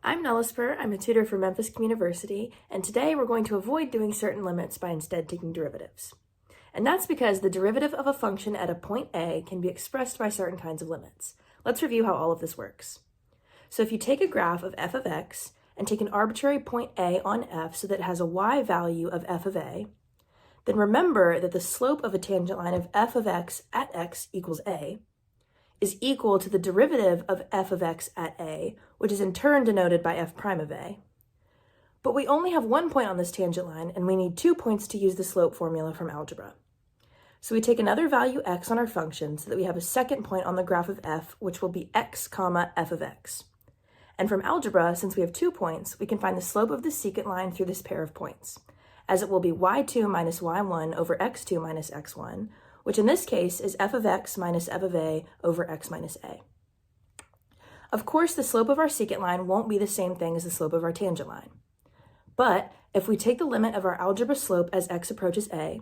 I'm NaLasPer, I'm a tutor for Memphis University, and today we're going to avoid doing certain limits by instead taking derivatives. And that's because the derivative of a function at a point A can be expressed by certain kinds of limits. Let's review how all of this works. So if you take a graph of f of x and take an arbitrary point A on f so that it has a y value of f of a, then remember that the slope of a tangent line of f of x at x equals a is equal to the derivative of f of x at a, which is in turn denoted by f prime of a. But we only have one point on this tangent line, and we need 2 points to use the slope formula from algebra. So we take another value x on our function so that we have a second point on the graph of f, which will be x comma f of x. And from algebra, since we have 2 points, we can find the slope of the secant line through this pair of points, as it will be y2 minus y1 over x2 minus x1, which in this case is f of x minus f of a over x minus a. Of course, the slope of our secant line won't be the same thing as the slope of our tangent line. But if we take the limit of our algebra slope as x approaches a,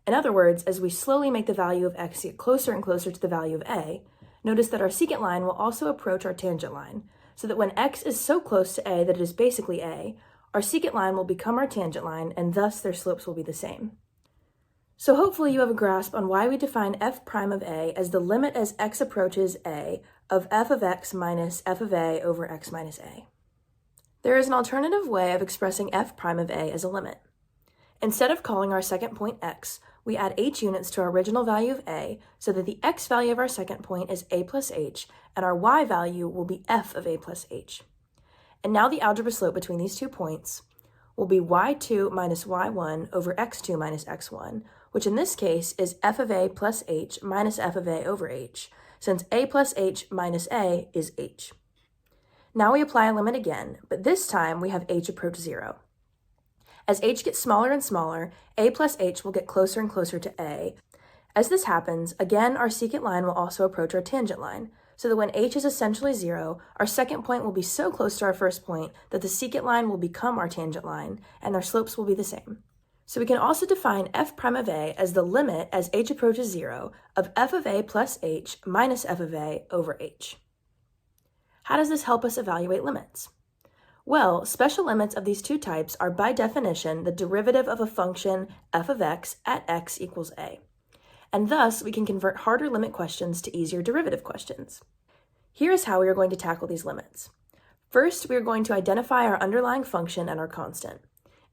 in other words, as we slowly make the value of x get closer and closer to the value of a, notice that our secant line will also approach our tangent line, so that when x is so close to a that it is basically a, our secant line will become our tangent line, and thus their slopes will be the same. So hopefully you have a grasp on why we define f prime of a as the limit as x approaches a of f of x minus f of a over x minus a. There is an alternative way of expressing f prime of a as a limit. Instead of calling our second point x, we add h units to our original value of a so that the x value of our second point is a plus h and our y value will be f of a plus h. And now the algebra slope between these 2 points will be y2 minus y1 over x2 minus x1, which in this case is f of a plus h minus f of a over h, since a plus h minus a is h. Now we apply a limit again, but this time we have h approach 0. As h gets smaller and smaller, a plus h will get closer and closer to a. As this happens, again our secant line will also approach our tangent line, so that when h is essentially 0, our second point will be so close to our first point that the secant line will become our tangent line, and their slopes will be the same. So we can also define f prime of a as the limit as h approaches 0 of f of a plus h minus f of a over h. How does this help us evaluate limits? Well, special limits of these two types are by definition the derivative of a function f of x at x equals a. And thus we can convert harder limit questions to easier derivative questions. Here is how we are going to tackle these limits. First, we are going to identify our underlying function and our constant.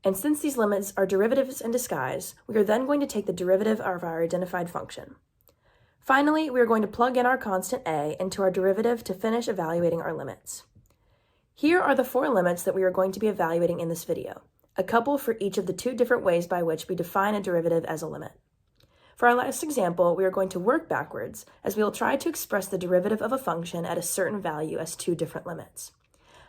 And since these limits are derivatives in disguise, we are then going to take the derivative of our identified function. Finally, we are going to plug in our constant a into our derivative to finish evaluating our limits. Here are the 4 limits that we are going to be evaluating in this video, a couple for each of the 2 different ways by which we define a derivative as a limit. For our last example, we are going to work backwards, as we will try to express the derivative of a function at a certain value as 2 different limits.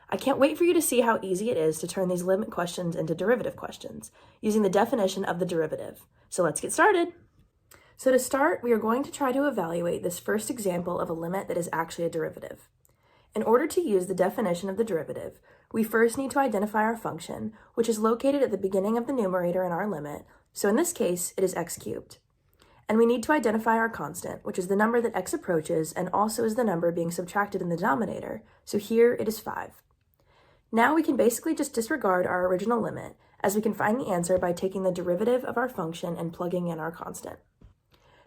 I can't wait for you to see how easy it is to turn these limit questions into derivative questions, using the definition of the derivative. So let's get started. So to start, we are going to try to evaluate this first example of a limit that is actually a derivative. In order to use the definition of the derivative, we first need to identify our function, which is located at the beginning of the numerator in our limit, so in this case, it is x cubed. And we need to identify our constant, which is the number that x approaches and also is the number being subtracted in the denominator, so here it is 5. Now we can basically just disregard our original limit, as we can find the answer by taking the derivative of our function and plugging in our constant.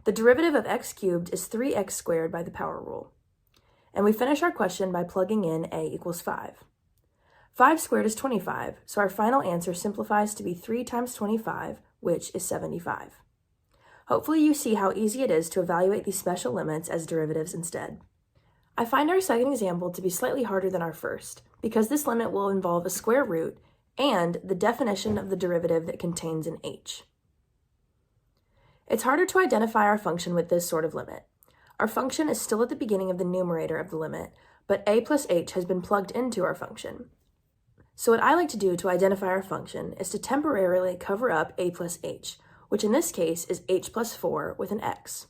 The derivative of x cubed is 3x squared by the power rule. And we finish our question by plugging in a equals 5. 5 squared is 25, so our final answer simplifies to be 3 times 25, which is 75. Hopefully you see how easy it is to evaluate these special limits as derivatives instead. I find our second example to be slightly harder than our first, because this limit will involve a square root and the definition of the derivative that contains an h. It's harder to identify our function with this sort of limit. Our function is still at the beginning of the numerator of the limit, but a plus h has been plugged into our function. So what I like to do to identify our function is to temporarily cover up a plus h, which in this case is h plus 4 with an x.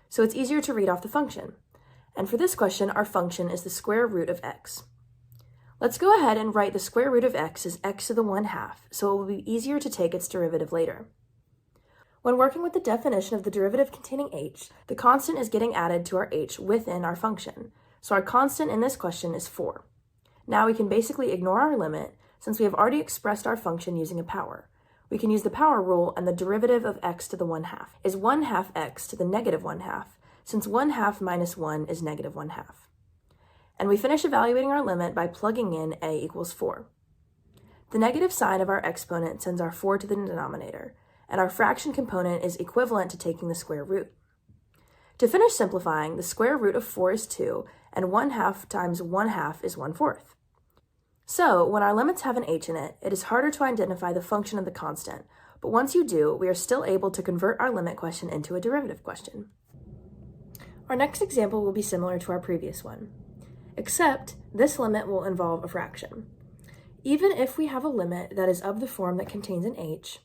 So it's easier to read off the function. And for this question, our function is the square root of x. Let's go ahead and write the square root of x as x to the 1/2, so it will be easier to take its derivative later. When working with the definition of the derivative containing h, the constant is getting added to our h within our function, so our constant in this question is 4. Now we can basically ignore our limit since we have already expressed our function using a power. We can use the power rule, and the derivative of x to the 1/2 is 1/2 x to the negative 1/2, since 1/2 minus 1 is negative 1/2. And we finish evaluating our limit by plugging in a equals 4. The negative sign of our exponent sends our 4 to the denominator, and our fraction component is equivalent to taking the square root. To finish simplifying, the square root of 4 is 2, and 1/2 times 1/2 is 1/4. So, when our limits have an h in it, it is harder to identify the function of the constant, but once you do, we are still able to convert our limit question into a derivative question. Our next example will be similar to our previous one, except this limit will involve a fraction. Even if we have a limit that is of the form that contains an h,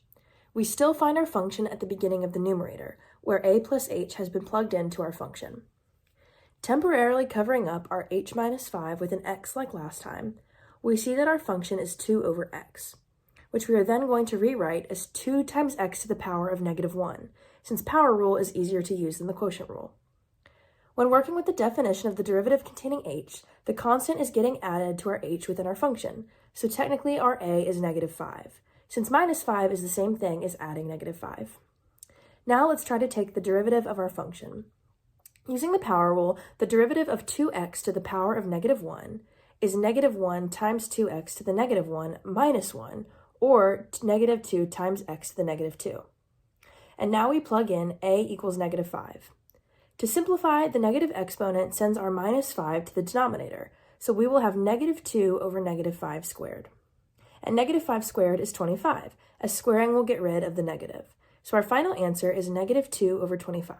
we still find our function at the beginning of the numerator, where a plus h has been plugged into our function. Temporarily covering up our h minus 5 with an x like last time, we see that our function is 2 over x, which we are then going to rewrite as 2 times x to the power of negative 1, since power rule is easier to use than the quotient rule. When working with the definition of the derivative containing h, the constant is getting added to our h within our function, so technically our a is negative 5, since minus 5 is the same thing as adding negative 5. Now let's try to take the derivative of our function. Using the power rule, the derivative of 2x to the power of negative 1 is negative 1 times 2x to the negative 1 minus 1, or negative 2 times x to the negative 2. And now we plug in a equals negative 5. To simplify, the negative exponent sends our minus 5 to the denominator, so we will have negative 2 over negative 5 squared. And negative 5 squared is 25, as squaring will get rid of the negative. So our final answer is negative 2 over 25.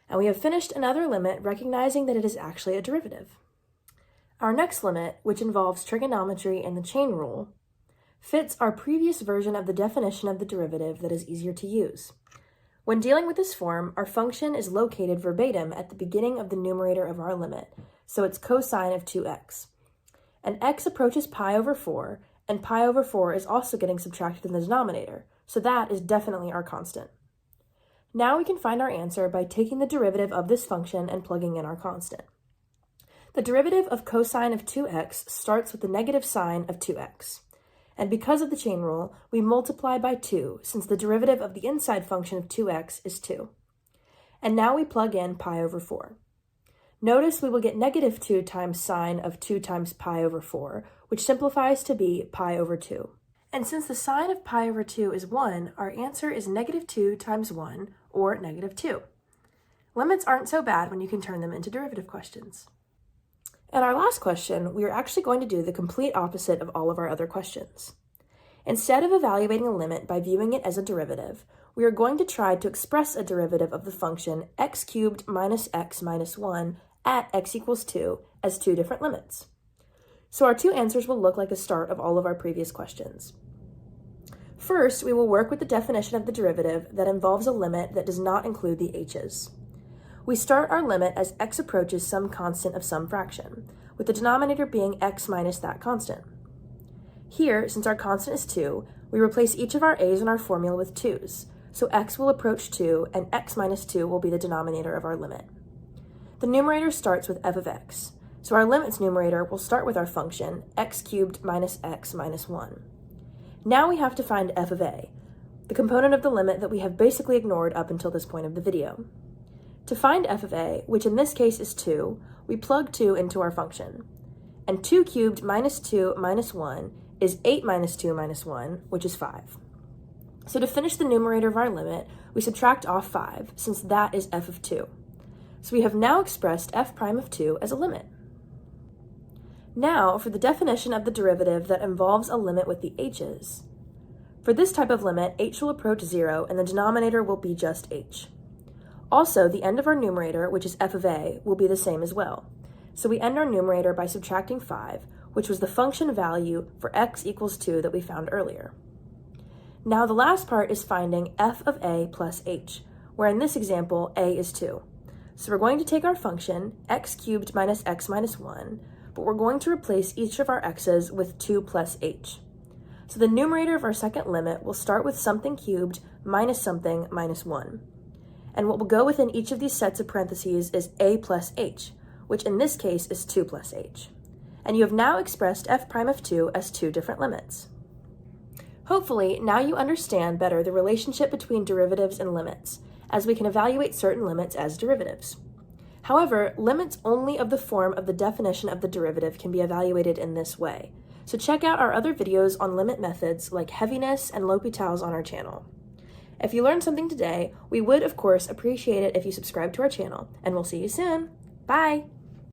And we have finished another limit, recognizing that it is actually a derivative. Our next limit, which involves trigonometry and the chain rule, fits our previous version of the definition of the derivative that is easier to use. When dealing with this form, our function is located verbatim at the beginning of the numerator of our limit, so it's cosine of 2x. And x approaches pi over 4, and pi over 4 is also getting subtracted in the denominator, so that is definitely our constant. Now we can find our answer by taking the derivative of this function and plugging in our constant. The derivative of cosine of 2x starts with the negative sign of 2x. And because of the chain rule, we multiply by 2, since the derivative of the inside function of 2x is 2. And now we plug in pi over 4. Notice we will get negative 2 times sine of 2 times pi over 4, which simplifies to be pi over 2. And since the sine of pi over 2 is 1, our answer is negative 2 times 1, or negative 2. Limits aren't so bad when you can turn them into derivative questions. In our last question, we are actually going to do the complete opposite of all of our other questions. Instead of evaluating a limit by viewing it as a derivative, we are going to try to express a derivative of the function x cubed minus x minus 1 at x equals 2 as two different limits. So our two answers will look like the start of all of our previous questions. First, we will work with the definition of the derivative that involves a limit that does not include the h's. We start our limit as x approaches some constant of some fraction, with the denominator being x minus that constant. Here, since our constant is 2, we replace each of our a's in our formula with 2's, so x will approach 2 and x minus 2 will be the denominator of our limit. The numerator starts with f of x, so our limit's numerator will start with our function x cubed minus x minus 1. Now we have to find f of a, the component of the limit that we have basically ignored up until this point of the video. To find f of a, which in this case is 2, we plug 2 into our function. And 2 cubed minus 2 minus 1 is 8 minus 2 minus 1, which is 5. So to finish the numerator of our limit, we subtract off 5, since that is f of 2. So we have now expressed f prime of 2 as a limit. Now for the definition of the derivative that involves a limit with the h's. For this type of limit, h will approach 0 and the denominator will be just h. Also, the end of our numerator, which is f of a, will be the same as well. So we end our numerator by subtracting 5, which was the function value for x equals 2 that we found earlier. Now the last part is finding f of a plus h, where in this example, a is 2. So we're going to take our function, x cubed minus x minus 1, but we're going to replace each of our x's with 2 plus h. So the numerator of our second limit will start with something cubed minus something minus 1. And what will go within each of these sets of parentheses is a plus h, which in this case is 2 plus h. and you have now expressed f prime of 2 as two different limits. Hopefully, now you understand better the relationship between derivatives and limits, as we can evaluate certain limits as derivatives. However, limits only of the form of the definition of the derivative can be evaluated in this way, so check out our other videos on limit methods like heaviness and L'Hopital's on our channel. If you learned something today, we would, of course, appreciate it if you subscribe to our channel, and we'll see you soon. Bye!